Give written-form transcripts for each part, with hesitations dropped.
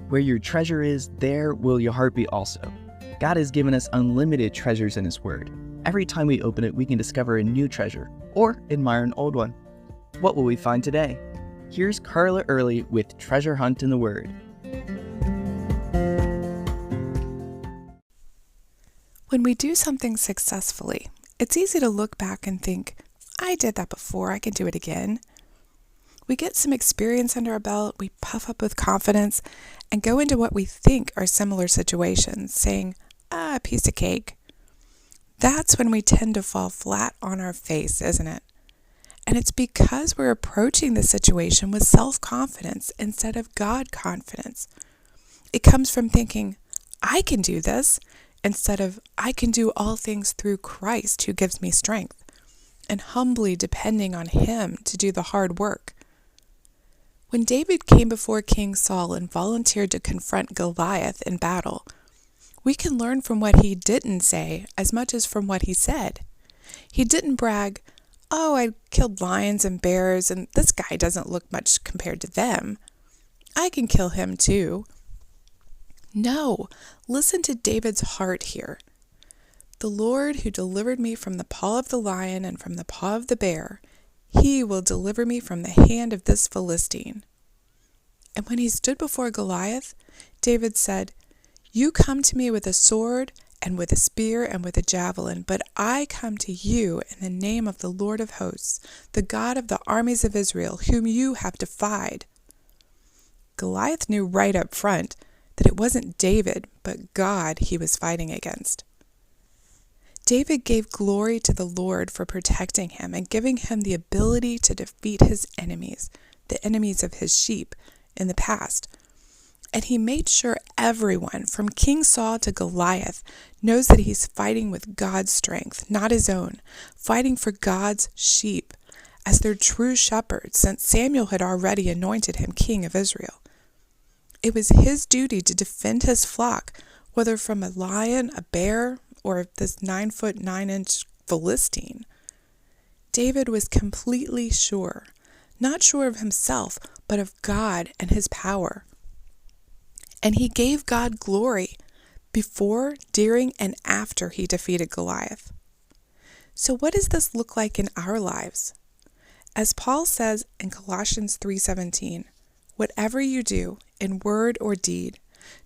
Where your treasure is, there will your heart be also. God has given us unlimited treasures in His Word. Every time we open it, we can discover a new treasure or admire an old one. What will we find today? Here's Carla Early with Treasure Hunt in the Word. When we do something successfully, it's easy to look back and think, I did that before, I can do it again. We get some experience under our belt, we puff up with confidence, and go into what we think are similar situations, saying, a piece of cake. That's when we tend to fall flat on our face, isn't it? And it's because we're approaching the situation with self-confidence instead of God confidence. It comes from thinking, I can do this, instead of, I can do all things through Christ who gives me strength, and humbly depending on Him to do the hard work. When David came before King Saul and volunteered to confront Goliath in battle, we can learn from what he didn't say as much as from what he said. He didn't brag, oh, I killed lions and bears, and this guy doesn't look much compared to them. I can kill him too. No, listen to David's heart here. The Lord who delivered me from the paw of the lion and from the paw of the bear, He will deliver me from the hand of this Philistine. And when he stood before Goliath, David said, You come to me with a sword and with a spear and with a javelin, but I come to you in the name of the Lord of hosts, the God of the armies of Israel, whom you have defied. Goliath knew right up front that it wasn't David, but God he was fighting against. David gave glory to the Lord for protecting him and giving him the ability to defeat his enemies, the enemies of his sheep, in the past. And he made sure everyone, from King Saul to Goliath, knows that he's fighting with God's strength, not his own, fighting for God's sheep as their true shepherd, since Samuel had already anointed him king of Israel. It was his duty to defend his flock, whether from a lion, a bear, or this 9-foot 9-inch Philistine. David was completely sure, not sure of himself, but of God and His power. And he gave God glory before, during, and after he defeated Goliath. So what does this look like in our lives? As Paul says in Colossians 3:17, whatever you do, in word or deed,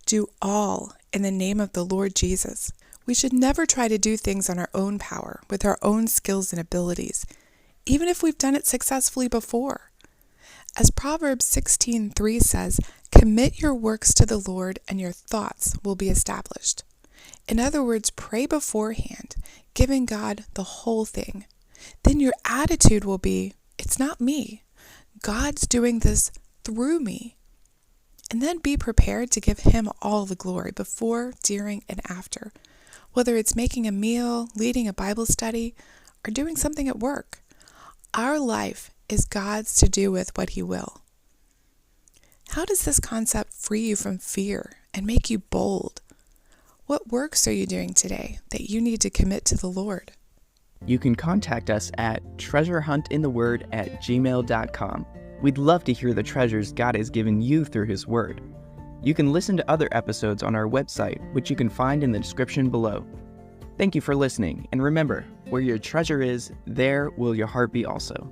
do all in the name of the Lord Jesus. We should never try to do things on our own power, with our own skills and abilities, even if we've done it successfully before. As Proverbs 16:3 says, commit your works to the Lord and your thoughts will be established. In other words, pray beforehand, giving God the whole thing. Then your attitude will be, it's not me. God's doing this through me. And then be prepared to give Him all the glory before, during, and after. Whether it's making a meal, leading a Bible study, or doing something at work. Our life is God's to do with what He will. How does this concept free you from fear and make you bold? What works are you doing today that you need to commit to the Lord? You can contact us at treasurehuntintheword@gmail.com. We'd love to hear the treasures God has given you through His Word. You can listen to other episodes on our website, which you can find in the description below. Thank you for listening, and remember, where your treasure is, there will your heart be also.